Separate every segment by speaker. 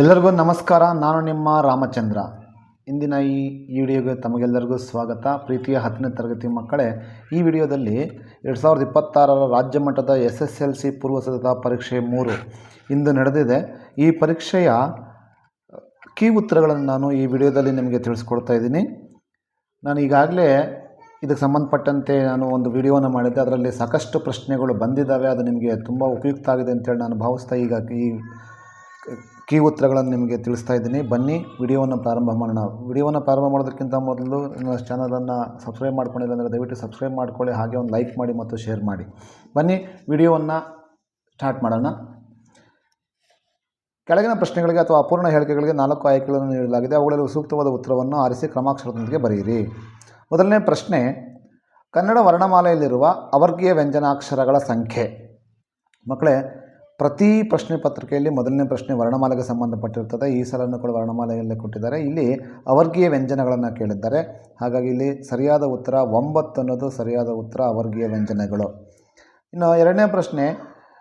Speaker 1: ಎಲ್ಲರಿಗೂ ನಮಸ್ಕಾರ. ನಾನು ನಿಮ್ಮ ರಾಮಚಂದ್ರ. ಇಂದಿನ ಈ ವಿಡಿಯೋಗೆ ತಮಗೆಲ್ಲರಿಗೂ ಸ್ವಾಗತ. ಪ್ರೀತಿಯ 10ನೇ ತರಗತಿ ಮಕ್ಕಳೇ, ಈ ವಿಡಿಯೋದಲ್ಲಿ 2026ರ ರಾಜ್ಯ ಮಟ್ಟದ SSLC ಪೂರ್ವ ಸಿದ್ಧತಾ ಪರೀಕ್ಷೆ 3 ಇಂದು ನಡೆದಿದೆ. ಈ ಪರೀಕ್ಷೆಯ ಕೀ ಉತ್ತರಗಳನ್ನು ನಾನು ಈ ವಿಡಿಯೋದಲ್ಲಿ ನಿಮಗೆ ತಿಳಿಸ್ಕೊಡ್ತಾ ಇದ್ದೀನಿ. ನಾನು ಈಗಾಗಲೇ ಇದಕ್ಕೆ ಸಂಬಂಧಪಟ್ಟಂತೆ ನಾನು ಒಂದು ವಿಡಿಯೋನ ಮಾಡಿದ್ದೆ. ಅದರಲ್ಲಿ ಸಾಕಷ್ಟು ಪ್ರಶ್ನೆಗಳು ಬಂದಿದ್ದಾವೆ. ಅದು ನಿಮಗೆ ತುಂಬ ಉಪಯುಕ್ತ ಆಗಿದೆ ಅಂತೇಳಿ ನಾನು ಭಾವಿಸ್ತಾ ಈಗ ಈ ಕೀ ಉತ್ತರಗಳನ್ನು ನಿಮಗೆ ತಿಳಿಸ್ತಾ ಇದ್ದೀನಿ. ಬನ್ನಿ ವಿಡಿಯೋವನ್ನು ಪ್ರಾರಂಭ ಮಾಡೋಣ. ವಿಡಿಯೋವನ್ನು ಪ್ರಾರಂಭ ಮಾಡೋದಕ್ಕಿಂತ ಮೊದಲು ನನ್ನ ಚಾನಲನ್ನು ಸಬ್ಸ್ಕ್ರೈಬ್ ಮಾಡ್ಕೊಂಡಿಲ್ಲ ಅಂದರೆ ದಯವಿಟ್ಟು ಸಬ್ಸ್ಕ್ರೈಬ್ ಮಾಡ್ಕೊಳ್ಳಿ, ಹಾಗೆ ಒಂದು ಲೈಕ್ ಮಾಡಿ ಮತ್ತು ಶೇರ್ ಮಾಡಿ. ಬನ್ನಿ ವಿಡಿಯೋವನ್ನು ಸ್ಟಾರ್ಟ್ ಮಾಡೋಣ. ಕೆಳಗಿನ ಪ್ರಶ್ನೆಗಳಿಗೆ ಅಥವಾ ಅಪೂರ್ಣ ಹೇಳಿಕೆಗಳಿಗೆ 4 ಆಯ್ಕೆಗಳನ್ನು ನೀಡಲಾಗಿದೆ. ಅವುಗಳಲ್ಲಿ ಸೂಕ್ತವಾದ ಉತ್ತರವನ್ನು ಆರಿಸಿ ಕ್ರಮಾಕ್ಷರದೊಂದಿಗೆ ಬರೆಯಿರಿ. ಮೊದಲನೇ ಪ್ರಶ್ನೆ, ಕನ್ನಡ ವರ್ಣಮಾಲೆಯಲ್ಲಿರುವ ಅವರ್ಗೀಯ ವ್ಯಂಜನಾಕ್ಷರಗಳ ಸಂಖ್ಯೆ. ಮಕ್ಕಳೇ, ಪ್ರತಿ ಪ್ರಶ್ನೆ ಪತ್ರಿಕೆಯಲ್ಲಿ ಮೊದಲನೇ ಪ್ರಶ್ನೆ ವರ್ಣಮಾಲೆಗೆ ಸಂಬಂಧಪಟ್ಟಿರ್ತದೆ. ಈ ಸಲನ್ನು ಕೂಡ ವರ್ಣಮಾಲೆಯಲ್ಲೇ ಕೊಟ್ಟಿದ್ದಾರೆ. ಇಲ್ಲಿ ಅವರ್ಗೀಯ ವ್ಯಂಜನಗಳನ್ನು ಕೇಳಿದ್ದಾರೆ. ಹಾಗಾಗಿ ಇಲ್ಲಿ ಸರಿಯಾದ ಉತ್ತರ 9 ಅನ್ನೋದು ಸರಿಯಾದ ಉತ್ತರ, ಅವರ್ಗೀಯ ವ್ಯಂಜನಗಳು. ಇನ್ನು ಎರಡನೇ ಪ್ರಶ್ನೆ,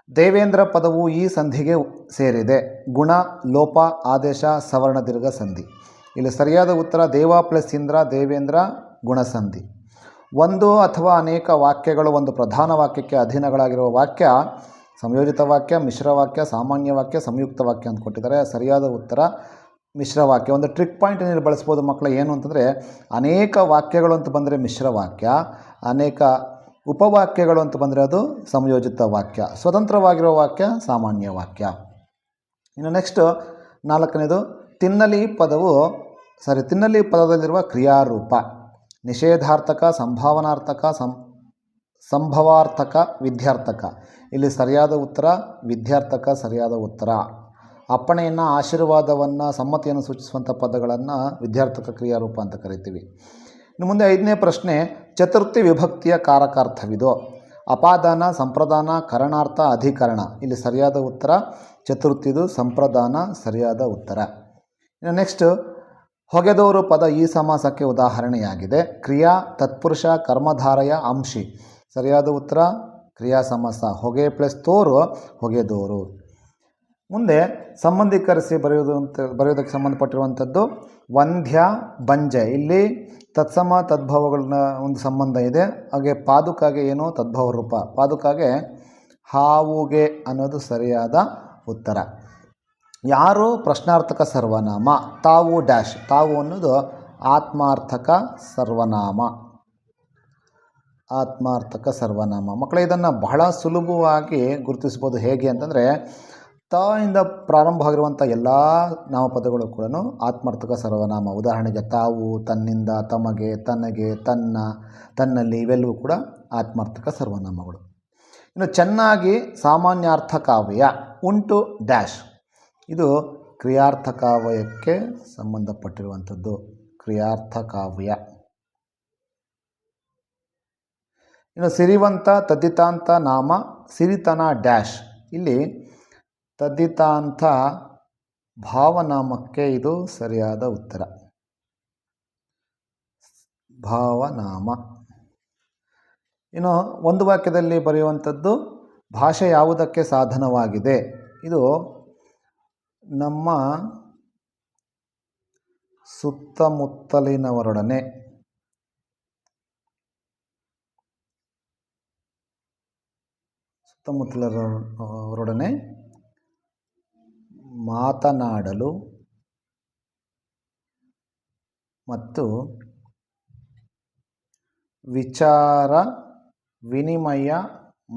Speaker 1: ದೇವೇಂದ್ರ ಪದವು ಈ ಸಂಧಿಗೆ ಸೇರಿದೆ. ಗುಣ, ಲೋಪ, ಆದೇಶ, ಸವರ್ಣ ದೀರ್ಘ ಸಂಧಿ. ಇಲ್ಲಿ ಸರಿಯಾದ ಉತ್ತರ ದೇವ ಪ್ಲಸ್ ಇಂದ್ರ, ದೇವೇಂದ್ರ, ಗುಣಸಂಧಿ. ಒಂದು ಅಥವಾ ಅನೇಕ ವಾಕ್ಯಗಳು ಒಂದು ಪ್ರಧಾನ ವಾಕ್ಯಕ್ಕೆ ಅಧೀನಗಳಾಗಿರುವ ವಾಕ್ಯ ಸಂಯೋಜಿತ ವಾಕ್ಯ, ಮಿಶ್ರ ವಾಕ್ಯ, ಸಾಮಾನ್ಯ ವಾಕ್ಯ, ಸಂಯುಕ್ತ ವಾಕ್ಯ ಅಂತ ಕೊಟ್ಟಿದ್ದಾರೆ. ಸರಿಯಾದ ಉತ್ತರ ಮಿಶ್ರ ವಾಕ್ಯ. ಒಂದು ಟ್ರಿಕ್ ಪಾಯಿಂಟ್ ನೀವು ಬಳಸ್ಬೋದು ಮಕ್ಕಳು. ಏನು ಅಂತಂದರೆ, ಅನೇಕ ವಾಕ್ಯಗಳು ಅಂತ ಬಂದರೆ ಮಿಶ್ರ ವಾಕ್ಯ, ಅನೇಕ ಉಪವಾಕ್ಯಗಳು ಅಂತ ಬಂದರೆ ಅದು ಸಂಯೋಜಿತ ವಾಕ್ಯ, ಸ್ವತಂತ್ರವಾಗಿರುವ ವಾಕ್ಯ ಸಾಮಾನ್ಯ ವಾಕ್ಯ. ಇನ್ನು ನೆಕ್ಸ್ಟು 4ನೇದು, ತಿನ್ನಲಿ ಪದದಲ್ಲಿರುವ ಕ್ರಿಯಾರೂಪ. ನಿಷೇಧಾರ್ಥಕ, ಸಂಭಾವನಾರ್ಥಕ, ಸಂಭವಾರ್ಥಕ, ವಿದ್ಯಾರ್ಥಕ. ಇಲ್ಲಿ ಸರಿಯಾದ ಉತ್ತರ ವಿದ್ಯಾರ್ಥಕ ಸರಿಯಾದ ಉತ್ತರ. ಅಪ್ಪಣೆಯನ್ನು, ಆಶೀರ್ವಾದವನ್ನು, ಸಮ್ಮತಿಯನ್ನು ಸೂಚಿಸುವಂಥ ಪದಗಳನ್ನು ವಿದ್ಯಾರ್ಥಕ ಕ್ರಿಯಾರೂಪ ಅಂತ ಕರಿತೀವಿ. ಇನ್ನು ಮುಂದೆ 5ನೇ ಪ್ರಶ್ನೆ, ಚತುರ್ಥಿ ವಿಭಕ್ತಿಯ ಕಾರಕಾರ್ಥವಿದು. ಅಪಾದಾನ, ಸಂಪ್ರದಾನ, ಕರಣಾರ್ಥ, ಅಧಿಕರಣ. ಇಲ್ಲಿ ಸರಿಯಾದ ಉತ್ತರ ಚತುರ್ಥಿದು ಸಂಪ್ರದಾನ ಸರಿಯಾದ ಉತ್ತರ. ಇನ್ನು ನೆಕ್ಸ್ಟ್, ಹೊಗೆದೋರು ಪದ ಈ ಸಮಾಸಕ್ಕೆ ಉದಾಹರಣೆಯಾಗಿದೆ. ಕ್ರಿಯಾ, ತತ್ಪುರುಷ, ಕರ್ಮಧಾರಯ, ಅಂಶಿ. ಸರಿಯಾದ ಉತ್ತರ ಕ್ರಿಯಾ ಸಮಾಸ. ಹೊಗೆ ಪ್ಲಸ್ ತೋರು ಹೊಗೆದೋರು. ಮುಂದೆ ಸಂಬಂಧೀಕರಿಸಿ ಬರೆಯೋದಕ್ಕೆ ಸಂಬಂಧಪಟ್ಟಿರುವಂಥದ್ದು ವಂದ್ಯ, ಬಂಜೆ. ಇಲ್ಲಿ ತತ್ಸಮ ತದ್ಭವಗಳನ್ನ ಒಂದು ಸಂಬಂಧ ಇದೆ. ಹಾಗೆ ಪಾದುಕಾಗೆ ಏನು ತದ್ಭವ ರೂಪ. ಪಾದುಕಾಗೆ ಹಾವುಗೆ ಅನ್ನೋದು ಸರಿಯಾದ ಉತ್ತರ. ಯಾರು ಪ್ರಶ್ನಾರ್ಥಕ ಸರ್ವನಾಮ. ತಾವು ಡ್ಯಾಶ್. ತಾವು ಅನ್ನೋದು ಆತ್ಮಾರ್ಥಕ ಸರ್ವನಾಮ. ಆತ್ಮಾರ್ಥಕ ಸರ್ವನಾಮ. ಮಕ್ಕಳೇ, ಇದನ್ನು ಬಹಳ ಸುಲಭವಾಗಿ ಗುರುತಿಸ್ಬೋದು. ಹೇಗೆ ಅಂತಂದರೆ, ತ ಇಂದ ಪ್ರಾರಂಭ ಆಗಿರುವಂಥ ಎಲ್ಲ ನಾಮಪದಗಳು ಕೂಡ ಆತ್ಮಾರ್ಥಕ ಸರ್ವನಾಮ. ಉದಾಹರಣೆಗೆ ತಾವು, ತನ್ನಿಂದ, ತಮಗೆ, ತನಗೆ, ತನ್ನ, ತನ್ನಲ್ಲಿ, ಇವೆಲ್ಲವೂ ಕೂಡ ಆತ್ಮಾರ್ಥಕ ಸರ್ವನಾಮಗಳು. ಇನ್ನು ಚೆನ್ನಾಗಿ ಸಾಮಾನ್ಯಾರ್ಥ ಕಾವ್ಯ. ಉಂಟು ಡ್ಯಾಶ್. ಇದು ಕ್ರಿಯಾರ್ಥ ಕಾವ್ಯಕ್ಕೆ ಸಂಬಂಧಪಟ್ಟಿರುವಂಥದ್ದು. ಕ್ರಿಯಾರ್ಥ ಕಾವ್ಯ. ಇನ್ನು ಸಿರಿವಂತ, ತದ್ದಿತಾಂತ ನಾಮ, ಸಿರಿತನ ಡ್ಯಾಶ್. ಇಲ್ಲಿ ತದ್ದಿತಾಂತ ಭಾವನಾಮಕ್ಕೆ ಇದು ಸರಿಯಾದ ಉತ್ತರ. ಭಾವನಾಮ. ಇನ್ನು ಒಂದು ವಾಕ್ಯದಲ್ಲಿ ಬರೆಯುವಂಥದ್ದು ಭಾಷೆ ಯಾವುದಕ್ಕೆ ಸಾಧನವಾಗಿದೆ. ಇದು ನಮ್ಮ ಸುತ್ತಮುತ್ತಲಿನವರೊಡನೆ ಮಾತನಾಡಲು ಮತ್ತು ವಿಚಾರ ವಿನಿಮಯ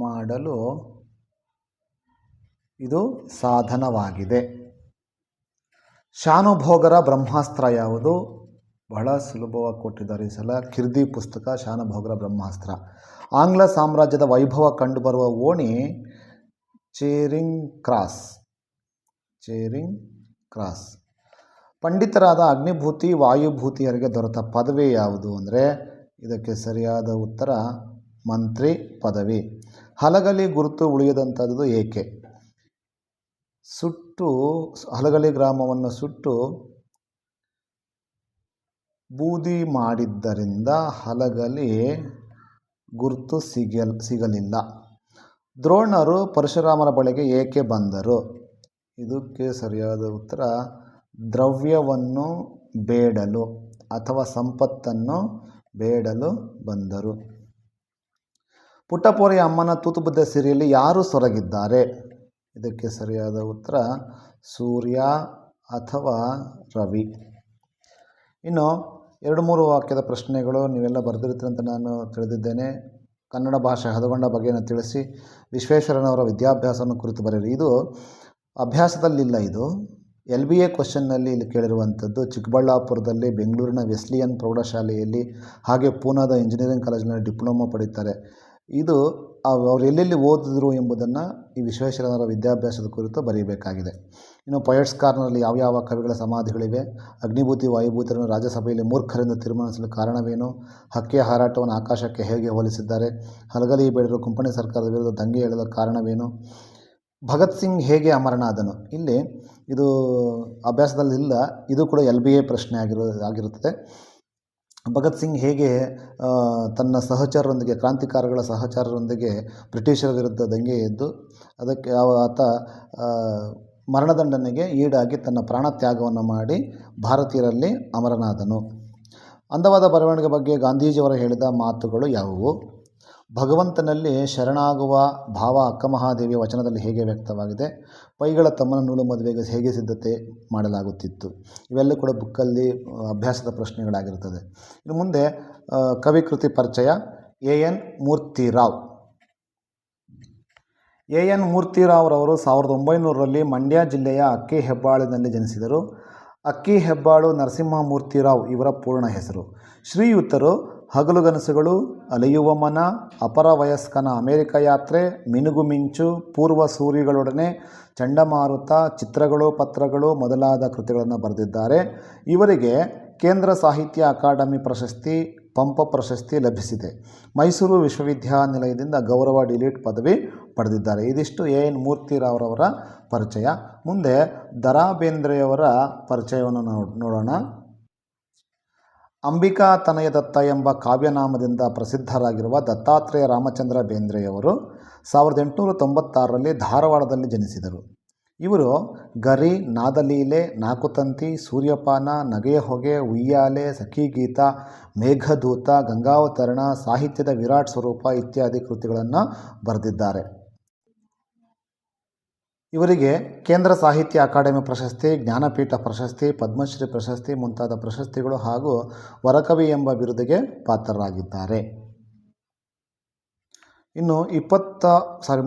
Speaker 1: ಮಾಡಲು ಇದು ಸಾಧನವಾಗಿದೆ. ಶಾನುಭೋಗರ ಬ್ರಹ್ಮಾಸ್ತ್ರ ಯಾವುದು? ಬಹಳ ಸುಲಭವಾಗಿ ಕೊಟ್ಟಿದ್ದಾರೆ ಈ ಸಲ. ಕಿರ್ದಿ ಪುಸ್ತಕ, ಶಾನುಭೋಗರ ಬ್ರಹ್ಮಾಸ್ತ್ರ. ಆಂಗ್ಲ ಸಾಮ್ರಾಜ್ಯದ ವೈಭವ ಕಂಡುಬರುವ ಓಣಿ ಚೇರಿಂಗ್ ಕ್ರಾಸ್. ಪಂಡಿತರಾದ ಅಗ್ನಿಭೂತಿ, ವಾಯುಭೂತಿಯರಿಗೆ ದೊರೆತ ಪದವಿ ಯಾವುದು ಅಂದರೆ ಇದಕ್ಕೆ ಸರಿಯಾದ ಉತ್ತರ ಮಂತ್ರಿ ಪದವಿ. ಹಲಗಲಿ ಗುರುತು ಉಳಿಯದಂಥದ್ದು ಏಕೆ? ಹಲಗಲಿ ಗ್ರಾಮವನ್ನು ಸುಟ್ಟು ಬೂದಿ ಮಾಡಿದ್ದರಿಂದ ಹಲಗಲಿ ಗುರುತು ಸಿಗಲಿಲ್ಲ. ದ್ರೋಣರು ಪರಶುರಾಮನ ಬಳಿಗೆ ಏಕೆ ಬಂದರು? ಇದಕ್ಕೆ ಸರಿಯಾದ ಉತ್ತರ ದ್ರವ್ಯವನ್ನು ಬೇಡಲು ಅಥವಾ ಸಂಪತ್ತನ್ನು ಬೇಡಲು ಬಂದರು. ಪುಟ್ಟಪೋರಿಯ ಅಮ್ಮನ ತೂತುಬುದ್ಧ ಸಿರಿಯಲ್ಲಿ ಯಾರು ಸೊರಗಿದ್ದಾರೆ? ಇದಕ್ಕೆ ಸರಿಯಾದ ಉತ್ತರ ಸೂರ್ಯ ಅಥವಾ ರವಿ. ಇನ್ನು 2-3 ವಾಕ್ಯದ ಪ್ರಶ್ನೆಗಳು ನೀವೆಲ್ಲ ಬರೆದಿರ್ತೀರಿ ಅಂತ ನಾನು ತಿಳಿದಿದ್ದೇನೆ. ಕನ್ನಡ ಭಾಷೆ ಹದಗೊಂಡ ಬಗೆಯನ್ನು ತಿಳಿಸಿ ವಿಶ್ವೇಶ್ವರಯ್ಯನವರ ವಿದ್ಯಾಭ್ಯಾಸವನ್ನು ಕುರಿತು ಬರೆಯಿರಿ. ಇದು ಅಭ್ಯಾಸದಲ್ಲಿಲ್ಲ, ಇದು LBA ಕ್ವಶನ್ನಲ್ಲಿ ಇಲ್ಲಿ ಕೇಳಿರುವಂಥದ್ದು. ಚಿಕ್ಕಬಳ್ಳಾಪುರದಲ್ಲಿ, ಬೆಂಗಳೂರಿನ ವೆಸ್ಲಿಯನ್ ಪ್ರೌಢಶಾಲೆಯಲ್ಲಿ, ಹಾಗೆ ಪೂನಾದ ಇಂಜಿನಿಯರಿಂಗ್ ಕಾಲೇಜಿನಲ್ಲಿ ಡಿಪ್ಲೊಮಾ ಪಡೀತಾರೆ. ಇದು ಅವರು ಎಲ್ಲೆಲ್ಲಿ ಓದಿದ್ರು ಎಂಬುದನ್ನು ಈ ವಿಶ್ವೇಶ್ವರಯ್ಯನವರ ವಿದ್ಯಾಭ್ಯಾಸದ ಕುರಿತು ಬರೆಯಬೇಕಾಗಿದೆ. ಇನ್ನು ಪೊಯೆಟ್ಸ್ ಕಾರ್ನರ್ನಲ್ಲಿ ಯಾವ ಕವಿಗಳ ಸಮಾಧಿಗಳಿವೆ? ಅಗ್ನಿಭೂತಿ ವಾಯುಭೂತಿಯನ್ನು ರಾಜ್ಯಸಭೆಯಲ್ಲಿ ಮೂರ್ಖರಿಂದ ತೀರ್ಮಾನಿಸಲು ಕಾರಣವೇನು? ಹಕ್ಕಿಯ ಹಾರಾಟವನ್ನು ಆಕಾಶಕ್ಕೆ ಹೇಗೆ ಹೋಲಿಸಿದ್ದಾರೆ? ಹಲಗಲಿ ಬೇಡರು ಕುಂಪಣಿ ಸರ್ಕಾರದ ವಿರುದ್ಧ ದಂಗೆ ಏಳಲು ಕಾರಣವೇನು? ಭಗತ್ ಸಿಂಗ್ ಹೇಗೆ ಅಮರನಾದನು? ಇಲ್ಲಿ ಇದು ಅಭ್ಯಾಸದಲ್ಲಿಲ್ಲ, ಇದು ಕೂಡ LBA ಪ್ರಶ್ನೆ ಆಗಿರುತ್ತದೆ. ಭಗತ್ ಸಿಂಗ್ ಹೇಗೆ ತನ್ನ ಸಹಚರರೊಂದಿಗೆ, ಕ್ರಾಂತಿಕಾರಿಗಳ ಸಹಚರರೊಂದಿಗೆ ಬ್ರಿಟಿಷರ ವಿರುದ್ಧ ದಂಗೆ ಎದ್ದು ಅದಕ್ಕೆ ಆತ ಮರಣದಂಡನೆಗೆ ಈಡಾಗಿ ತನ್ನ ಪ್ರಾಣ ತ್ಯಾಗವನ್ನು ಮಾಡಿ ಭಾರತೀಯರಲ್ಲಿ ಅಮರನಾದನು. ಅಂದವಾದ ಬರವಣಿಗೆ ಬಗ್ಗೆ ಗಾಂಧೀಜಿಯವರು ಹೇಳಿದ ಮಾತುಗಳು ಯಾವುವು? ಭಗವಂತನಲ್ಲಿ ಶರಣಾಗುವ ಭಾವ ಅಕ್ಕಮಹಾದೇವಿಯ ವಚನದಲ್ಲಿ ಹೇಗೆ ವ್ಯಕ್ತವಾಗಿದೆ? ಪೈಗಳ ತಮ್ಮನ ನೂಲು ಮದುವೆಗೆ ಹೇಗೆ ಸಿದ್ಧತೆ ಮಾಡಲಾಗುತ್ತಿತ್ತು? ಇವೆಲ್ಲ ಕೂಡ ಬುಕ್ಕಲ್ಲಿ ಅಭ್ಯಾಸದ ಪ್ರಶ್ನೆಗಳಾಗಿರುತ್ತದೆ. ಇನ್ನು ಮುಂದೆ ಕವಿಕೃತಿ ಪರಿಚಯ. AN ಮೂರ್ತಿರಾವ್. AN ಮೂರ್ತಿರಾವ್ರವರು 1900ರಲ್ಲಿ ಮಂಡ್ಯ ಜಿಲ್ಲೆಯ ಅಕ್ಕಿಹೆಬ್ಬಾಳಿನಲ್ಲಿ ಜನಿಸಿದರು. ಅಕ್ಕಿಹೆಬ್ಬಾಳು ನರಸಿಂಹ ಮೂರ್ತಿರಾವ್ ಇವರ ಪೂರ್ಣ ಹೆಸರು. ಶ್ರೀಯುತರು ಹಗಲುಗನಸುಗಳು, ಅಲೆಯುವ ಮನ, ಅಪರ ವಯಸ್ಕನ ಅಮೆರಿಕ ಯಾತ್ರೆ, ಮಿನುಗು ಮಿಂಚು, ಪೂರ್ವ ಸೂರಿಗಳೊಡನೆ, ಚಂಡಮಾರುತ, ಚಿತ್ರಗಳು ಪತ್ರಗಳು ಮೊದಲಾದ ಕೃತಿಗಳನ್ನು ಬರೆದಿದ್ದಾರೆ. ಇವರಿಗೆ ಕೇಂದ್ರ ಸಾಹಿತ್ಯ ಅಕಾಡೆಮಿ ಪ್ರಶಸ್ತಿ, ಪಂಪ ಪ್ರಶಸ್ತಿ ಲಭಿಸಿದೆ. ಮೈಸೂರು ವಿಶ್ವವಿದ್ಯಾನಿಲಯದಿಂದ ಗೌರವ ಡಿಲೀಟ್ ಪದವಿ ಪಡೆದಿದ್ದಾರೆ. ಇದಿಷ್ಟು AN ಮೂರ್ತಿರಾವ್ರವರ ಪರಿಚಯ. ಮುಂದೆ ದ.ರಾ ಬೇಂದ್ರೆಯವರ ಪರಿಚಯವನ್ನು ನೋಡೋಣ. ಅಂಬಿಕಾ ತನಯ ದತ್ತ ಎಂಬ ಕಾವ್ಯನಾಮದಿಂದ ಪ್ರಸಿದ್ಧರಾಗಿರುವ ದತ್ತಾತ್ರೇಯ ರಾಮಚಂದ್ರ ಬೇಂದ್ರೆಯವರು 1896ರಲ್ಲಿ ಧಾರವಾಡದಲ್ಲಿ ಜನಿಸಿದರು. ಇವರು ಗರಿ, ನಾದಲೀಲೆ, ನಾಕುತಂತಿ, ಸೂರ್ಯಪಾನ, ನಗೆಯ ಹೊಗೆ, ಉಯ್ಯಾಲೆ, ಸಖೀಗೀತ, ಮೇಘದೂತ, ಗಂಗಾವತರಣ, ಸಾಹಿತ್ಯದ ವಿರಾಟ್ ಸ್ವರೂಪ ಇತ್ಯಾದಿ ಕೃತಿಗಳನ್ನು ಬರೆದಿದ್ದಾರೆ. ಇವರಿಗೆ ಕೇಂದ್ರ ಸಾಹಿತ್ಯ ಅಕಾಡೆಮಿ ಪ್ರಶಸ್ತಿ, ಜ್ಞಾನಪೀಠ ಪ್ರಶಸ್ತಿ, ಪದ್ಮಶ್ರೀ ಪ್ರಶಸ್ತಿ ಮುಂತಾದ ಪ್ರಶಸ್ತಿಗಳು ಹಾಗೂ ವರಕವಿ ಎಂಬ ಬಿರುದಿಗೆ ಪಾತ್ರರಾಗಿದ್ದಾರೆ. ಇನ್ನು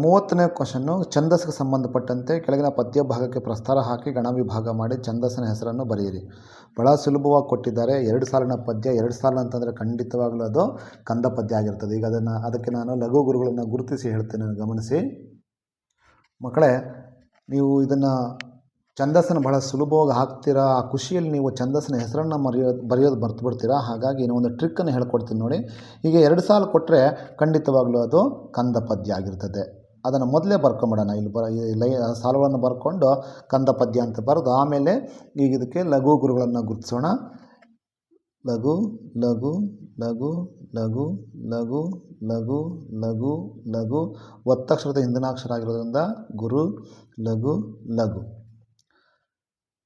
Speaker 1: 30ನೇ ಕ್ವಶನ್ನು. ಛಂದಸ್ಸಿಗೆ ಸಂಬಂಧಪಟ್ಟಂತೆ ಕೆಳಗಿನ ಪದ್ಯ ಭಾಗಕ್ಕೆ ಪ್ರಸ್ತಾರ ಹಾಕಿ ಗಣ ವಿಭಾಗ ಮಾಡಿ ಛಂದಸ್ಸಿನ ಹೆಸರನ್ನು ಬರೆಯಿರಿ. ಬಹಳ ಸುಲಭವಾಗಿ ಕೊಟ್ಟಿದ್ದಾರೆ. 2 ಸಾಲಿನ ಪದ್ಯ. 2 ಸಾಲು ಅಂತಂದರೆ ಖಂಡಿತವಾಗಲೂ ಅದು ಕಂದ ಪದ್ಯ ಆಗಿರ್ತದೆ. ಈಗ ಅದಕ್ಕೆ ನಾನು ಲಘು ಗುರುಗಳನ್ನು ಗುರುತಿಸಿ ಹೇಳ್ತೇನೆ, ಗಮನಿಸಿ ಮಕ್ಕಳೇ. ನೀವು ಇದನ್ನು ಛಂದಸ್ಸನ್ನು ಬಹಳ ಸುಲಭವಾಗಿ ಹಾಕ್ತೀರಾ. ಆ ಖುಷಿಯಲ್ಲಿ ನೀವು ಛಂದಸ್ಸಿನ ಹೆಸರನ್ನು ಬರೆಯೋದು ಮರ್ತು ಬಿಡ್ತೀರಾ. ಹಾಗಾಗಿ ಒಂದು ಟ್ರಿಕ್ಕನ್ನು ಹೇಳ್ಕೊಡ್ತೀನಿ ನೋಡಿ. ಹೀಗೆ 2 ಸಾಲು ಕೊಟ್ಟರೆ ಖಂಡಿತವಾಗಲೂ ಅದು ಕಂದ ಪದ್ಯ ಆಗಿರ್ತದೆ. ಅದನ್ನು ಮೊದಲೇ ಬರ್ಕೊಂಬಿಡೋಣ. ಇಲ್ಲಿ ಸಾಲುಗಳನ್ನು ಬರ್ಕೊಂಡು ಕಂದ ಪದ್ಯ ಅಂತ ಬರೆದು ಆಮೇಲೆ ಈಗ ಇದಕ್ಕೆ ಲಘು ಗುರುಗಳನ್ನು ಗುರುತಿಸೋಣ. ಲಘು ಲಘು ಲಘು ಲಘು ಲಘು ಲಘು ಲಘು ಲಘು ಒತ್ತಕ್ಷರದ ಹಿಂದಿನಾಕ್ಷರ ಆಗಿರೋದ್ರಿಂದ ಗುರು, ಲಘು ಲಘು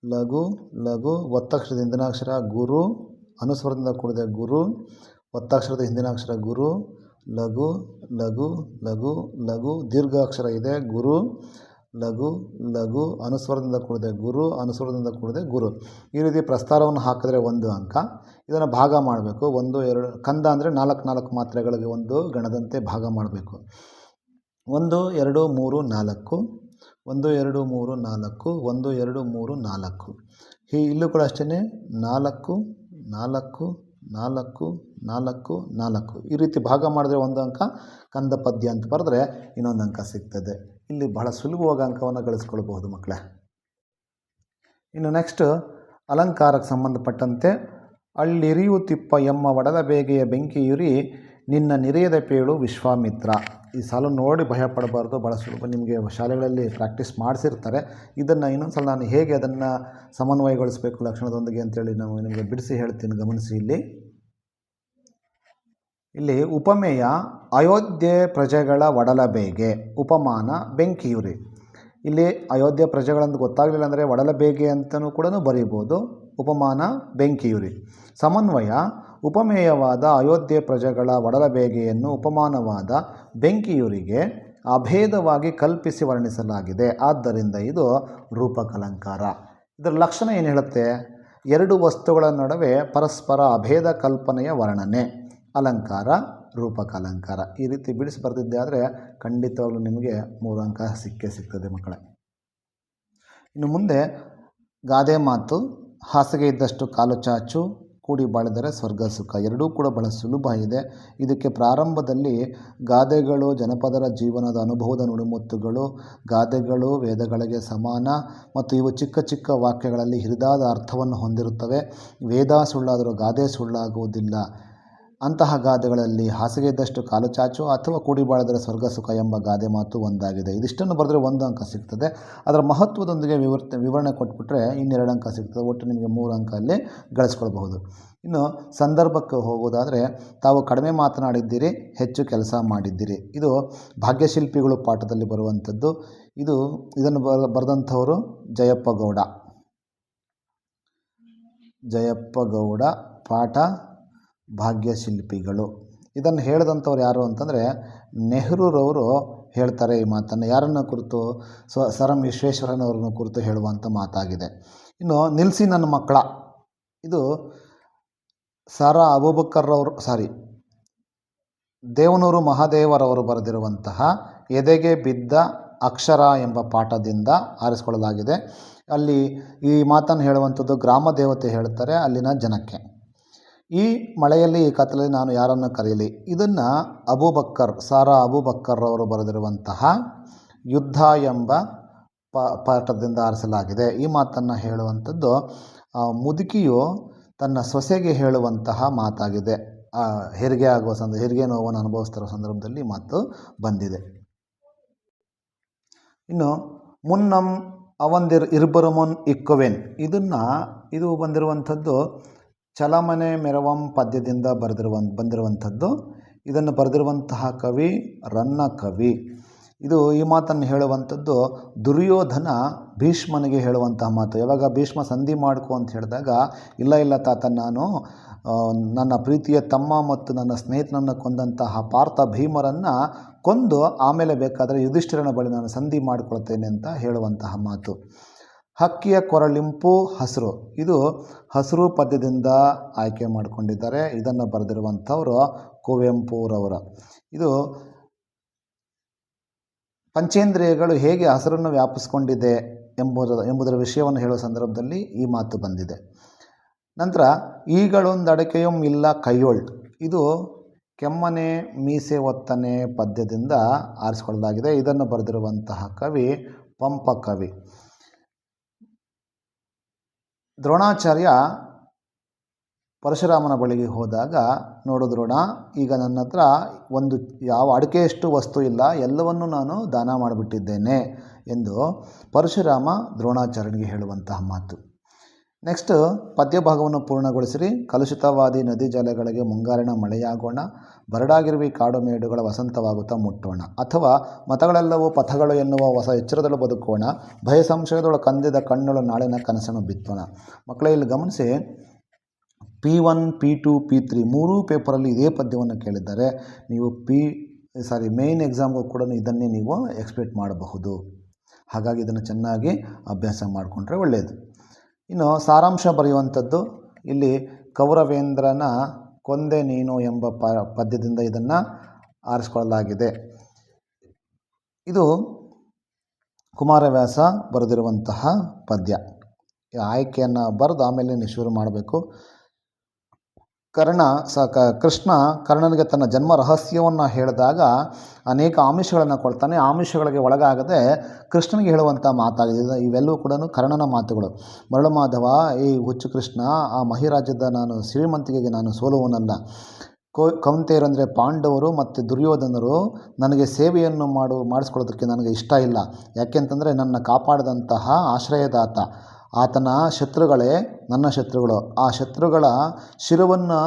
Speaker 1: ಲಘು ಲಘು ಒತ್ತಕ್ಷರದ ಹಿಂದಿನಾಕ್ಷರ ಗುರು, ಅನುಸ್ವರದಿಂದ ಕೂಡಿದೆ ಗುರು, ಒತ್ತಕ್ಷರದ ಹಿಂದಿನಾಕ್ಷರ ಗುರು, ಲಘು ಲಘು ಲಘು ಲಘು ದೀರ್ಘಾಕ್ಷರ ಇದೆ ಗುರು, ಲಘು ಲಘು ಅನುಸ್ವರದಿಂದ ಕೂಡಿದೆ ಗುರು, ಅನುಸ್ವರದಿಂದ ಕೂಡಿದೆ ಗುರು. ಈ ರೀತಿ ಪ್ರಸ್ತಾರವನ್ನು ಹಾಕಿದ್ರೆ 1 ಅಂಕ. ಇದನ್ನು ಭಾಗ ಮಾಡಬೇಕು. 1 2 ಕಂದ ಅಂದರೆ 4 ಮಾತ್ರೆಗಳಿಗೆ ಒಂದು ಗಣದಂತೆ ಭಾಗ ಮಾಡಬೇಕು. 1 2 3 4 1 2 3 4 1 2 3 4. ಇಲ್ಲೂ ಕೂಡ ಅಷ್ಟೇ 4 4 4 4 4 ಈ ರೀತಿ ಭಾಗ ಮಾಡಿದ್ರೆ 1 ಅಂಕ. ಕಂದ ಪದ್ಯ ಅಂತ ಬರೆದ್ರೆ ಇನ್ನೊಂದು ಅಂಕ ಸಿಗ್ತದೆ. ಇಲ್ಲಿ ಬಹಳ ಸುಲಭವಾಗಿ ಅಂಕವನ್ನು ಗಳಿಸ್ಕೊಳ್ಬಹುದು ಮಕ್ಕಳೇ. ಇನ್ನು ನೆಕ್ಸ್ಟ್ ಅಲಂಕಾರಕ್ಕೆ ಸಂಬಂಧಪಟ್ಟಂತೆ ಅಳ್ಳಿರಿಯುತಿಪ್ಪ ಎಮ್ಮ ಒಡಲ ಬೇಗೆಯ ಬೆಂಕಿಯುರಿ ನಿನ್ನ ನಿರೆಯದ ಪೇಳು ವಿಶ್ವಾಮಿತ್ರ. ಈ ಸಾಲು ನೋಡಿ ಭಯಪಡಬಾರ್ದು, ಭಾಳ ಸುಲಭ. ನಿಮಗೆ ಶಾಲೆಗಳಲ್ಲಿ ಪ್ರಾಕ್ಟೀಸ್ ಮಾಡಿಸಿರ್ತಾರೆ. ಇದನ್ನು ಇನ್ನೊಂದು ಸಲ ನಾನು ಹೇಗೆ ಅದನ್ನು ಸಮನ್ವಯಗೊಳಿಸಬೇಕು ಲಕ್ಷಣದೊಂದಿಗೆ ಅಂತೇಳಿ ನಿಮಗೆ ಬಿಡಿಸಿ ಹೇಳ್ತೀನಿ, ಗಮನಿಸಿ. ಇಲ್ಲಿ ಉಪಮೇಯ ಅಯೋಧ್ಯೆ ಪ್ರಜೆಗಳ ಒಡಲ ಬೇಗೆ, ಉಪಮಾನ ಬೆಂಕಿಯುರಿ. ಇಲ್ಲಿ ಅಯೋಧ್ಯೆ ಪ್ರಜೆಗಳಂತ ಗೊತ್ತಾಗಲಿಲ್ಲ ಅಂದರೆ ಒಡಲಬೇಗೆ ಅಂತಲೂ ಕೂಡ ಬರೀಬೋದು. ಉಪಮಾನ ಬೆಂಕಿಯುರಿ. ಸಮನ್ವಯ ಉಪಮೇಯವಾದ ಅಯೋಧ್ಯೆ ಪ್ರಜೆಗಳ ಒಡಲಬೇಗೆಯನ್ನು ಉಪಮಾನವಾದ ಬೆಂಕಿಯುರಿಗೆ ಅಭೇದವಾಗಿ ಕಲ್ಪಿಸಿ ವರ್ಣಿಸಲಾಗಿದೆ. ಆದ್ದರಿಂದ ಇದು ರೂಪಕಲಂಕಾರ. ಇದರ ಲಕ್ಷಣ ಏನು ಹೇಳುತ್ತೆ? ಎರಡು ವಸ್ತುಗಳ ನಡುವೆ ಪರಸ್ಪರ ಅಭೇದ ಕಲ್ಪನೆಯ ವರ್ಣನೆ. ಅಲಂಕಾರ ರೂಪಕಲಂಕಾರ. ಈ ರೀತಿ ಬಿಡಿಸಿ ಬರೆದಿದ್ದೆ ಆದರೆ ಖಂಡಿತವಾಗ್ಲೂ ನಿಮಗೆ 3 ಅಂಕ ಸಿಗ್ತದೆ ಮಕ್ಕಳೇ. ಇನ್ನು ಮುಂದೆ ಗಾದೆ ಮಾತು, ಹಾಸಿಗೆ ಇದ್ದಷ್ಟು ಕಾಲು ಚಾಚು, ಕೂಡಿ ಬಾಳಿದರೆ ಸ್ವರ್ಗ ಸುಖ. ಎರಡೂ ಕೂಡ ಬಹಳ ಸುಲಭ ಇದೆ. ಇದಕ್ಕೆ ಪ್ರಾರಂಭದಲ್ಲಿ ಗಾದೆಗಳು ಜನಪದರ ಜೀವನದ ಅನುಭವದ ನುಡಿಮುತ್ತುಗಳು, ಗಾದೆಗಳು ವೇದಗಳಿಗೆ ಸಮಾನ ಮತ್ತು ಇವು ಚಿಕ್ಕ ಚಿಕ್ಕ ವಾಕ್ಯಗಳಲ್ಲಿ ಹಿರಿದಾದ ಅರ್ಥವನ್ನು ಹೊಂದಿರುತ್ತವೆ. ವೇದ ಸುಳ್ಳಾದರೂ ಗಾದೆ ಸುಳ್ಳಾಗುವುದಿಲ್ಲ. ಅಂತಹ ಗಾದೆಗಳಲ್ಲಿ ಹಾಸಿಗೆ ಇದ್ದಷ್ಟು ಕಾಲು ಚಾಚು ಅಥವಾ ಕೂಡಿ ಬಾಳಿದರೆ ಸ್ವರ್ಗ ಸುಖ ಎಂಬ ಗಾದೆ ಮಾತು ಒಂದಾಗಿದೆ. ಇದಿಷ್ಟನ್ನು ಬರೆದರೆ 1 ಅಂಕ ಸಿಗ್ತದೆ. ಅದರ ಮಹತ್ವದೊಂದಿಗೆ ವಿವರಣೆ ಕೊಟ್ಬಿಟ್ರೆ 2 ಅಂಕ ಸಿಗ್ತದೆ. ಒಟ್ಟು ನಿಮಗೆ 3 ಅಂಕ ಅಲ್ಲಿ ಗಳಿಸ್ಕೊಳ್ಬಹುದು. ಇನ್ನು ಸಂದರ್ಭಕ್ಕೆ ಹೋಗೋದಾದರೆ, ತಾವು ಕಡಿಮೆ ಮಾತನಾಡಿದ್ದೀರಿ, ಹೆಚ್ಚು ಕೆಲಸ ಮಾಡಿದ್ದೀರಿ. ಇದು ಭಾಗ್ಯಶಿಲ್ಪಿಗಳು ಪಾಠದಲ್ಲಿ ಬರುವಂಥದ್ದು. ಇದನ್ನು ಬರೆದಂಥವರು ಜಯಪ್ಪ ಗೌಡ. ಪಾಠ ಭಾಗ್ಯಶಿಲ್ಪಿಗಳು. ಇದನ್ನು ಹೇಳಿದಂಥವ್ರು ಯಾರು ಅಂತಂದರೆ ನೆಹರೂರವರು ಹೇಳ್ತಾರೆ ಈ ಮಾತನ್ನು. ಯಾರನ್ನು ಕುರಿತು? ಸರ್ ಎಂ ವಿಶ್ವೇಶ್ವರಯ್ಯನವರನ್ನು ಕುರಿತು ಹೇಳುವಂಥ ಮಾತಾಗಿದೆ. ಇನ್ನು ನಿಲ್ಲಿಸಿ ನನ್ನ ಮಕ್ಕಳ, ಇದು ಸಾರಾ ಅಬೂಬಕ್ಕರ್ ಅವರು ದೇವನೂರು ಮಹಾದೇವರವರು ಬರೆದಿರುವಂತಹ ಎದೆಗೆ ಬಿದ್ದ ಅಕ್ಷರ ಎಂಬ ಪಾಠದಿಂದ ಆರಿಸಿಕೊಳ್ಳಲಾಗಿದೆ. ಅಲ್ಲಿ ಈ ಮಾತನ್ನು ಹೇಳುವಂಥದ್ದು ಗ್ರಾಮ ದೇವತೆ ಹೇಳ್ತಾರೆ ಅಲ್ಲಿನ ಜನಕ್ಕೆ. ಈ ಮಳೆಯಲ್ಲಿ ಈ ಕತ್ತಲಲ್ಲಿ ನಾನು ಯಾರನ್ನು ಕರೆಯಲಿ. ಇದನ್ನು ಸಾರಾ ಅಬೂಬಕ್ಕರ್ ಅವರು ಬರೆದಿರುವಂತಹ ಯುದ್ಧ ಎಂಬ ಪಾಠದಿಂದ ಆರಿಸಲಾಗಿದೆ. ಈ ಮಾತನ್ನು ಹೇಳುವಂಥದ್ದು ಮುದುಕಿಯು ತನ್ನ ಸೊಸೆಗೆ ಹೇಳುವಂತಹ ಮಾತಾಗಿದೆ. ಹೆರಿಗೆ ನೋವನ್ನು ಅನುಭವಿಸ್ತಿರೋ ಸಂದರ್ಭದಲ್ಲಿ ಮಾತು ಬಂದಿದೆ. ಇನ್ನು ಮುನ್ನಂ ಅವಂದಿರ್ ಇರ್ಬರುಮೊನ್ ಇಕ್ಕುವೆನ್, ಇದು ಬಂದಿರುವಂಥದ್ದು ಚಲಮನೆ ಮೆರವಂ ಪದ್ಯದಿಂದ ಬಂದಿರುವಂಥದ್ದು. ಇದನ್ನು ಬರೆದಿರುವಂತಹ ಕವಿ ರನ್ನ ಕವಿ. ಈ ಮಾತನ್ನು ಹೇಳುವಂಥದ್ದು ದುರ್ಯೋಧನ ಭೀಷ್ಮನಿಗೆ ಹೇಳುವಂತಹ ಮಾತು. ಯಾವಾಗ ಭೀಷ್ಮ ಸಂಧಿ ಮಾಡ್ಕೊ ಅಂತ ಹೇಳಿದಾಗ, ಇಲ್ಲ ತಾತ, ನಾನು ನನ್ನ ಪ್ರೀತಿಯ ತಮ್ಮ ಮತ್ತು ನನ್ನ ಸ್ನೇಹಿತನನ್ನು ಕೊಂದಂತಹ ಪಾರ್ಥ ಭೀಮರನ್ನು ಕೊಂದು ಆಮೇಲೆ ಬೇಕಾದರೆ ಯುಧಿಷ್ಠಿರನ ಬಳಿ ನಾನು ಸಂಧಿ ಮಾಡಿಕೊಳ್ತೇನೆ ಅಂತ ಹೇಳುವಂತಹ ಮಾತು. ಹಕ್ಕಿಯ ಕೊರಳಿಂಪು ಹಸಿರು, ಇದು ಹಸಿರು ಪದ್ಯದಿಂದ ಆಯ್ಕೆ ಮಾಡಿಕೊಂಡಿದ್ದಾರೆ. ಇದನ್ನು ಬರೆದಿರುವಂಥವರು ಕುವೆಂಪುರವರು. ಇದು ಪಂಚೇಂದ್ರಿಯಗಳು ಹೇಗೆ ಹಸಿರನ್ನು ವ್ಯಾಪಿಸ್ಕೊಂಡಿದೆ ಎಂಬುದರ ವಿಷಯವನ್ನು ಹೇಳುವ ಸಂದರ್ಭದಲ್ಲಿ ಈ ಮಾತು ಬಂದಿದೆ. ನಂತರ ಈಗಳೊಂದಡಕೆಯೂ ಇಲ್ಲ ಕೈಯೊಳ್, ಇದು ಕೆಮ್ಮನೆ ಮೀಸೆ ಒತ್ತನೆ ಪದ್ಯದಿಂದ ಆರಿಸಿಕೊಳ್ಳಲಾಗಿದೆ. ಇದನ್ನು ಬರೆದಿರುವಂತಹ ಕವಿ ಪಂಪ ಕವಿ. ದ್ರೋಣಾಚಾರ್ಯ ಪರಶುರಾಮನ ಬಳಿಗೆ ಹೋದಾಗ, ನೋಡು ದ್ರೋಣ, ಈಗ ನನ್ನ ಹತ್ರ ಯಾವ ಅಡಿಕೆಯಷ್ಟು ವಸ್ತು ಇಲ್ಲ, ಎಲ್ಲವನ್ನೂ ನಾನು ದಾನ ಮಾಡಿಬಿಟ್ಟಿದ್ದೇನೆ ಎಂದು ಪರಶುರಾಮ ದ್ರೋಣಾಚಾರ್ಯನಿಗೆ ಹೇಳುವಂತಹ ಮಾತು. ನೆಕ್ಸ್ಟ್ ಪದ್ಯಭಾಗವನ್ನು ಪೂರ್ಣಗೊಳಿಸಿರಿ. ಕಲುಷಿತವಾದಿ ನದಿ ಜಲಗಳಿಗೆ ಮುಂಗಾರಿನ ಮಳೆಯಾಗೋಣ, ಬರಡಾಗಿರುವಿ ಕಾಡು ಮೇಡುಗಳ ವಸಂತವಾಗುತ್ತಾ ಮುಟ್ಟೋಣ, ಅಥವಾ ಮತಗಳೆಲ್ಲವೂ ಪಥಗಳು ಎನ್ನುವ ಹೊಸ ಎಚ್ಚರದಳು ಬದುಕೋಣ, ಭಯ ಸಂಶಯದೊಳು ಕಂದಿದ ಕಣ್ಣುಳು ನಾಳಿನ ಕನಸನ್ನು ಬಿತ್ತೋಣ. ಮಕ್ಕಳೇ, ಇಲ್ಲಿ ಗಮನಿಸಿ, P1, P2, P3 ಮೂರೂ ಪೇಪರಲ್ಲಿ ಇದೇ ಪದ್ಯವನ್ನು ಕೇಳಿದ್ದಾರೆ. ನೀವು ಮೇನ್ ಎಕ್ಸಾಮ್ಗೂ ಕೂಡ ಇದನ್ನೇ ನೀವು ಎಕ್ಸ್ಪೆಕ್ಟ್ ಮಾಡಬಹುದು. ಹಾಗಾಗಿ ಇದನ್ನು ಚೆನ್ನಾಗಿ ಅಭ್ಯಾಸ ಮಾಡಿಕೊಂಡ್ರೆ ಒಳ್ಳೆಯದು. ಇನ್ನು ಸಾರಾಂಶ ಬರೆಯುವಂಥದ್ದು, ಇಲ್ಲಿ ಕೌರವೇಂದ್ರನ ಕೊಂದೆ ನೀನು ಎಂಬ ಪದ್ಯದಿಂದ ಇದನ್ನು ಆರಿಸಿಕೊಳ್ಳಲಾಗಿದೆ. ಇದು ಕುಮಾರವ್ಯಾಸ ಬರೆದಿರುವಂತಹ ಪದ್ಯ. ಆಯ್ಕೆಯನ್ನು ಬರೆದು ಆಮೇಲೆ ನೀವು ಶುರು ಮಾಡಬೇಕು. ಕೃಷ್ಣ ಕರ್ಣನಿಗೆ ತನ್ನ ಜನ್ಮ ರಹಸ್ಯವನ್ನು ಹೇಳಿದಾಗ ಅನೇಕ ಆಮಿಷಗಳನ್ನು ಕೊಡ್ತಾನೆ. ಆಮಿಷಗಳಿಗೆ ಒಳಗಾಗದೆ ಕೃಷ್ಣನಿಗೆ ಹೇಳುವಂಥ ಮಾತಾಗಿದೆ. ಇವೆಲ್ಲವೂ ಕೂಡ ಕರ್ಣನ ಮಾತುಗಳು. ಮರಳು ಮಾಧವ, ಈ ಹುಚ್ಚು ಕೃಷ್ಣ, ಆ ಮಹಿರಾಜ್ಯದ ನಾನು ಶ್ರೀಮಂತಿಕೆಗೆ ನಾನು ಸೋಲುವನಲ್ಲ. ಕೌಂತೆಯರಂದರೆ ಪಾಂಡವರು ಮತ್ತು ದುರ್ಯೋಧನರು ನನಗೆ ಸೇವೆಯನ್ನು ಮಾಡಿಸ್ಕೊಳ್ಳೋದಕ್ಕೆ ನನಗೆ ಇಷ್ಟ ಇಲ್ಲ. ಯಾಕೆಂತಂದರೆ ನನ್ನ ಕಾಪಾಡಿದಂತಹ ಆಶ್ರಯದಾತ, ಆತನ ಶತ್ರುಗಳೇ ನನ್ನ ಶತ್ರುಗಳು. ಆ ಶತ್ರುಗಳ ಶಿರವನ್ನು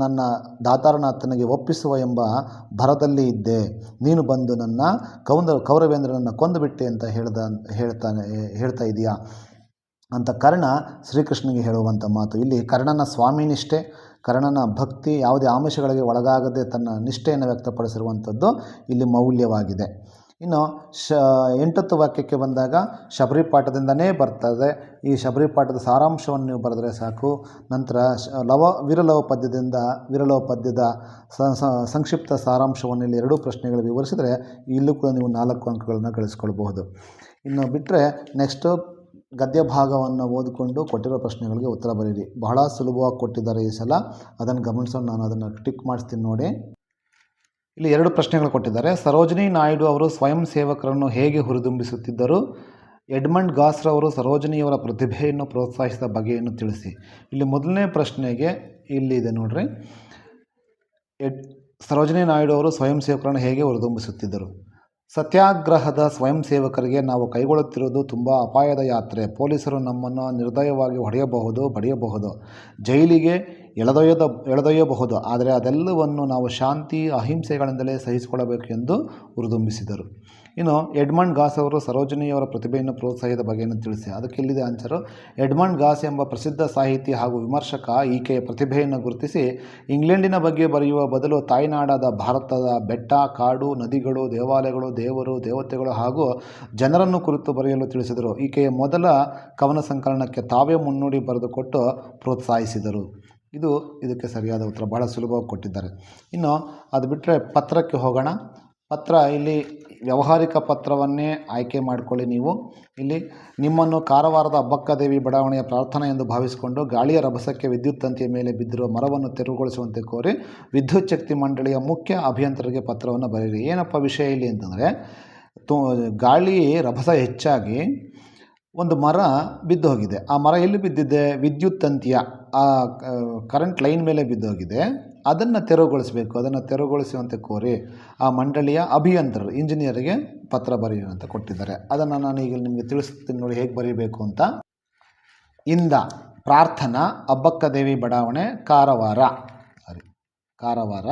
Speaker 1: ನನ್ನ ದಾತಾರನಾಥನಿಗೆ ಒಪ್ಪಿಸುವ ಎಂಬ ಭರದಲ್ಲಿ ಇದ್ದೆ. ನೀನು ಬಂದು ನನ್ನ ಕೌರವೇಂದ್ರನನ್ನು ಕೊಂದುಬಿಟ್ಟೆ ಅಂತ ಹೇಳ್ತಾ ಇದೆಯಾ ಅಂತ ಕರ್ಣ ಶ್ರೀಕೃಷ್ಣನಿಗೆ ಹೇಳುವಂಥ ಮಾತು. ಇಲ್ಲಿ ಕರ್ಣನ ಸ್ವಾಮಿನಿಷ್ಠೆ, ಕರ್ಣನ ಭಕ್ತಿ, ಯಾವುದೇ ಆಮಿಷಗಳಿಗೆ ಒಳಗಾಗದೆ ತನ್ನ ನಿಷ್ಠೆಯನ್ನು ವ್ಯಕ್ತಪಡಿಸಿರುವಂಥದ್ದು ಇಲ್ಲಿ ಮೌಲ್ಯವಾಗಿದೆ. ಇನ್ನು 8ನೇ ವಾಕ್ಯಕ್ಕೆ ಬಂದಾಗ ಶಬರಿ ಪಾಠದಿಂದನೇ ಬರ್ತದೆ. ಈ ಶಬರಿ ಪಾಠದ ಸಾರಾಂಶವನ್ನು ನೀವು ಬರೆದರೆ ಸಾಕು. ನಂತರ ವೀರಲವ ಪದ್ಯದ ಸಂಕ್ಷಿಪ್ತ ಸಾರಾಂಶವನ್ನು ಇಲ್ಲಿ 2 ಪ್ರಶ್ನೆಗಳು ವಿವರಿಸಿದರೆ ಇಲ್ಲೂ ಕೂಡ ನೀವು 4 ಅಂಕಗಳನ್ನು ಗಳಿಸ್ಕೊಳ್ಬಹುದು. ಇನ್ನು ಬಿಟ್ಟರೆ ನೆಕ್ಸ್ಟು ಗದ್ಯ ಭಾಗವನ್ನು ಓದಿಕೊಂಡು ಕೊಟ್ಟಿರೋ ಪ್ರಶ್ನೆಗಳಿಗೆ ಉತ್ತರ ಬರೀರಿ. ಬಹಳ ಸುಲಭವಾಗಿ ಕೊಟ್ಟಿದ್ದಾರೆ ಈ ಸಲ, ಅದನ್ನು ಗಮನಿಸೋಣ. ನಾನು ಅದನ್ನು ಟಿಕ್ ಮಾಡಿಸ್ತೀನಿ ನೋಡಿ. ಇಲ್ಲಿ 2 ಪ್ರಶ್ನೆಗಳು ಕೊಟ್ಟಿದ್ದಾರೆ. ಸರೋಜಿನಿ ನಾಯ್ಡು ಅವರು ಸ್ವಯಂ ಸೇವಕರನ್ನು ಹೇಗೆ ಹುರಿದುಂಬಿಸುತ್ತಿದ್ದರು? ಎಡ್ಮಂಡ್ ಗಾಸ್ರವರು ಸರೋಜಿನಿಯವರ ಪ್ರತಿಭೆಯನ್ನು ಪ್ರೋತ್ಸಾಹಿಸಿದ ಬಗೆಯನ್ನು ತಿಳಿಸಿ. ಇಲ್ಲಿ ಮೊದಲನೇ ಪ್ರಶ್ನೆಗೆ ಇಲ್ಲಿದೆ ನೋಡ್ರಿ. ಸರೋಜಿನಿ ನಾಯ್ಡು ಅವರು ಸ್ವಯಂ ಸೇವಕರನ್ನು ಹೇಗೆ ಹುರಿದುಂಬಿಸುತ್ತಿದ್ದರು? ಸತ್ಯಾಗ್ರಹದ ಸ್ವಯಂ ಸೇವಕರಿಗೆ ನಾವು ಕೈಗೊಳ್ಳುತ್ತಿರುವುದು ತುಂಬ ಅಪಾಯದ ಯಾತ್ರೆ. ಪೊಲೀಸರು ನಮ್ಮನ್ನು ನಿರ್ದಯವಾಗಿ ಬಡಿಯಬಹುದು, ಜೈಲಿಗೆ ಎಳೆದೊಯ್ಯಬಹುದು. ಆದರೆ ಅದೆಲ್ಲವನ್ನು ನಾವು ಶಾಂತಿ ಅಹಿಂಸೆಗಳಿಂದಲೇ ಸಹಿಸಿಕೊಳ್ಳಬೇಕು ಎಂದು ಹುರಿದುಂಬಿಸಿದರು. ಇನ್ನು ಎಡ್ಮಂಡ್ ಗಾಸ್ ಅವರು ಸರೋಜಿನಿಯವರ ಪ್ರತಿಭೆಯನ್ನು ಪ್ರೋತ್ಸಾಹಿಸಿದ ಬಗೆಯನ್ನು ತಿಳಿಸಿ. ಅದಕ್ಕೆ ಇಲ್ಲಿದೆ ಆನ್ಸರು. ಎಡ್ಮಂಡ್ ಗಾಸ್ ಎಂಬ ಪ್ರಸಿದ್ಧ ಸಾಹಿತಿ ಹಾಗೂ ವಿಮರ್ಶಕ ಈಕೆಯ ಪ್ರತಿಭೆಯನ್ನು ಗುರುತಿಸಿ ಇಂಗ್ಲೆಂಡಿನ ಬಗ್ಗೆ ಬರೆಯುವ ಬದಲು ತಾಯ್ನಾಡಾದ ಭಾರತದ ಬೆಟ್ಟ, ಕಾಡು, ನದಿಗಳು, ದೇವಾಲಯಗಳು, ದೇವರು, ದೇವತೆಗಳು ಹಾಗೂ ಜನರನ್ನು ಕುರಿತು ಬರೆಯಲು ತಿಳಿಸಿದರು. ಈಕೆಯ ಮೊದಲ ಕವನ ಸಂಕಲನಕ್ಕೆ ತಾವೇ ಮುನ್ನುಡಿ ಬರೆದುಕೊಟ್ಟು ಪ್ರೋತ್ಸಾಹಿಸಿದರು. ಇದಕ್ಕೆ ಸರಿಯಾದ ಉತ್ತರ. ಬಹಳ ಸುಲಭವಾಗಿ ಕೊಟ್ಟಿದ್ದಾರೆ. ಇನ್ನು ಅದು ಬಿಟ್ಟರೆ ಪತ್ರಕ್ಕೆ ಹೋಗೋಣ. ಪತ್ರ, ಇಲ್ಲಿ ವ್ಯಾವಹಾರಿಕ ಪತ್ರವನ್ನೇ ಆಯ್ಕೆ ಮಾಡಿಕೊಳ್ಳಿ. ನೀವು ಇಲ್ಲಿ ನಿಮ್ಮನ್ನು ಕಾರವಾರದ ಅಬ್ಬಕ್ಕದೇವಿ ಬಡಾವಣೆಯ ಪ್ರಾರ್ಥನೆ ಎಂದು ಭಾವಿಸಿಕೊಂಡು ಗಾಳಿಯ ರಭಸಕ್ಕೆ ವಿದ್ಯುತ್ ತಂತಿಯ ಮೇಲೆ ಬಿದ್ದಿರುವ ಮರವನ್ನು ತೆರವುಗೊಳಿಸುವಂತೆ ಕೋರಿ ವಿದ್ಯುತ್ ಶಕ್ತಿ ಮಂಡಳಿಯ ಮುಖ್ಯ ಅಭಿಯಂತರಿಗೆ ಪತ್ರವನ್ನು ಬರೆಯಿರಿ. ಏನಪ್ಪ ವಿಷಯ ಇಲ್ಲಿ ಅಂತಂದರೆ, ಗಾಳಿ ರಭಸ ಹೆಚ್ಚಾಗಿ ಒಂದು ಮರ ಬಿದ್ದು ಹೋಗಿದೆ. ಆ ಮರ ಎಲ್ಲಿ ಬಿದ್ದಿದೆ? ವಿದ್ಯುತ್ ತಂತಿಯ ಕರೆಂಟ್ ಲೈನ್ ಮೇಲೆ ಬಿದ್ದೋಗಿದೆ. ಅದನ್ನು ತೆರವುಗೊಳಿಸಬೇಕು. ಅದನ್ನು ತೆರವುಗೊಳಿಸುವಂತೆ ಕೋರಿ ಆ ಮಂಡಳಿಯ ಅಭಿಯಂತರರು, ಇಂಜಿನಿಯರಿಗೆ ಪತ್ರ ಬರೆಯಿರಿ ಅಂತ ಕೊಟ್ಟಿದ್ದಾರೆ. ಅದನ್ನು ನಾನು ಈಗ ನಿಮಗೆ ತಿಳಿಸ್ತೀನಿ ನೋಡಿ ಹೇಗೆ ಬರೀಬೇಕು ಅಂತ. ಪ್ರಾರ್ಥನಾ, ಅಬ್ಬಕ್ಕದೇವಿ ಬಡಾವಣೆ, ಕಾರವಾರ.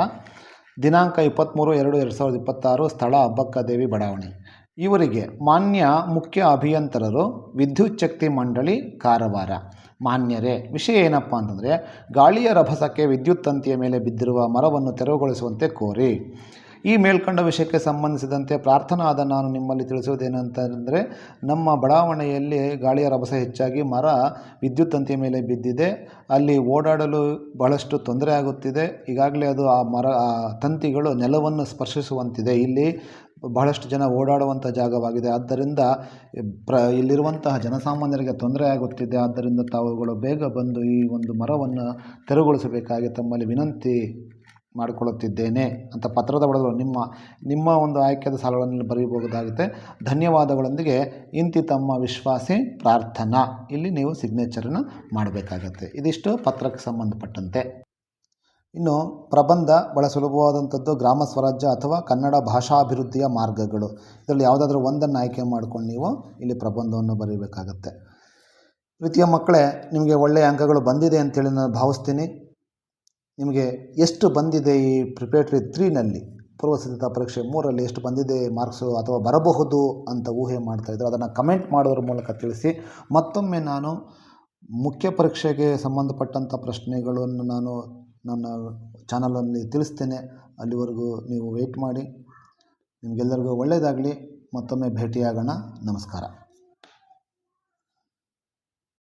Speaker 1: ದಿನಾಂಕ 23/2/2026. ಸ್ಥಳ ಅಬ್ಬಕ್ಕದೇವಿ ಬಡಾವಣೆ. ಇವರಿಗೆ ಮಾನ್ಯ ಮುಖ್ಯ ಅಭಿಯಂತರರು, ವಿದ್ಯುತ್ ಶಕ್ತಿ ಮಂಡಳಿ, ಕಾರವಾರ. ಮಾನ್ಯರೇ, ವಿಷಯ ಏನಪ್ಪ ಅಂತಂದರೆ, ಗಾಳಿಯ ರಭಸಕ್ಕೆ ವಿದ್ಯುತ್ ತಂತಿಯ ಮೇಲೆ ಬಿದ್ದಿರುವ ಮರವನ್ನು ತೆರವುಗೊಳಿಸುವಂತೆ ಕೋರಿ ಈ ಮೇಲ್ಕಂಡ ವಿಷಯಕ್ಕೆ ಸಂಬಂಧಿಸಿದಂತೆ ಪ್ರಾರ್ಥನಾದ ನಾನು ನಿಮ್ಮಲ್ಲಿ ತಿಳಿಸುವುದೇನಂತಂದರೆ, ನಮ್ಮ ಬಡಾವಣೆಯಲ್ಲಿ ಗಾಳಿಯ ರಭಸ ಹೆಚ್ಚಾಗಿ ಮರ ವಿದ್ಯುತ್ ತಂತಿಯ ಮೇಲೆ ಬಿದ್ದಿದೆ. ಅಲ್ಲಿ ಓಡಾಡಲು ಬಹಳಷ್ಟು ತೊಂದರೆ ಆಗುತ್ತಿದೆ. ಈಗಾಗಲೇ ಅದು ಆ ತಂತಿಗಳು ನೆಲವನ್ನು ಸ್ಪರ್ಶಿಸುವಂತಿದೆ. ಇಲ್ಲಿ ಬಹಳಷ್ಟು ಜನ ಓಡಾಡುವಂಥ ಜಾಗವಾಗಿದೆ. ಆದ್ದರಿಂದ ಇಲ್ಲಿರುವಂತಹ ಜನಸಾಮಾನ್ಯರಿಗೆ ತೊಂದರೆ ಆಗುತ್ತಿದೆ. ಆದ್ದರಿಂದ ತಾವುಗಳು ಬೇಗ ಬಂದು ಈ ಒಂದು ಮರವನ್ನು ತೆರವುಗೊಳಿಸಬೇಕಾಗಿ ತಮ್ಮಲ್ಲಿ ವಿನಂತಿ ಮಾಡಿಕೊಳ್ಳುತ್ತಿದ್ದೇನೆ ಅಂತ ಪತ್ರದ ಬದಲು ನಿಮ್ಮ ಒಂದು ಆಯ್ಕೆದ ಸಾಲುಗಳಲ್ಲಿ ಬರೆಯಬಹುದಾಗುತ್ತೆ. ಧನ್ಯವಾದಗಳೊಂದಿಗೆ ಇಂತಿ ತಮ್ಮ ವಿಶ್ವಾಸಿ ಪ್ರಾರ್ಥನಾ. ಇಲ್ಲಿ ನೀವು ಸಿಗ್ನೇಚರನ್ನು ಮಾಡಬೇಕಾಗತ್ತೆ. ಇದಿಷ್ಟು ಪತ್ರಕ್ಕೆ ಸಂಬಂಧಪಟ್ಟಂತೆ. ಇನ್ನು ಪ್ರಬಂಧ ಬಹಳ ಸುಲಭವಾದಂಥದ್ದು. ಗ್ರಾಮ ಸ್ವರಾಜ್ಯ ಅಥವಾ ಕನ್ನಡ ಭಾಷಾಭಿವೃದ್ಧಿಯ ಮಾರ್ಗಗಳು. ಇದರಲ್ಲಿ ಯಾವುದಾದ್ರೂ ಒಂದನ್ನು ಆಯ್ಕೆ ಮಾಡ್ಕೊಂಡು ನೀವು ಇಲ್ಲಿ ಪ್ರಬಂಧವನ್ನು ಬರೀಬೇಕಾಗತ್ತೆ. ಪ್ರೀತಿಯ ಮಕ್ಕಳೇ, ನಿಮಗೆ ಒಳ್ಳೆಯ ಅಂಕಗಳು ಬಂದಿದೆ ಅಂತೇಳಿ ನಾನು ಭಾವಿಸ್ತೀನಿ. ನಿಮಗೆ ಎಷ್ಟು ಬಂದಿದೆ ಈ ಪ್ರಿಪೇಟರಿ 3ನಲ್ಲಿ, ಪೂರ್ವಸಿದ್ಧತಾ ಪರೀಕ್ಷೆ 3ರಲ್ಲಿ ಎಷ್ಟು ಬಂದಿದೆ ಮಾರ್ಕ್ಸು ಅಥವಾ ಬರಬಹುದು ಅಂತ ಊಹೆ ಮಾಡ್ತಾಯಿದ್ರು, ಅದನ್ನು ಕಮೆಂಟ್ ಮಾಡೋದ್ರ ಮೂಲಕ ತಿಳಿಸಿ. ಮತ್ತೊಮ್ಮೆ ನಾನು ಮುಖ್ಯ ಪರೀಕ್ಷೆಗೆ ಸಂಬಂಧಪಟ್ಟಂಥ ಪ್ರಶ್ನೆಗಳನ್ನು ನಾನು ನನ್ನ ಚಾನಲಲ್ಲಿ ತಿಳಿಸ್ತೇನೆ. ಅಲ್ಲಿವರೆಗೂ ನೀವು ವೆಯ್ಟ್ ಮಾಡಿ. ನಿಮಗೆಲ್ಲರಿಗೂ ಒಳ್ಳೆಯದಾಗಲಿ. ಮತ್ತೊಮ್ಮೆ ಭೇಟಿಯಾಗೋಣ. ನಮಸ್ಕಾರ.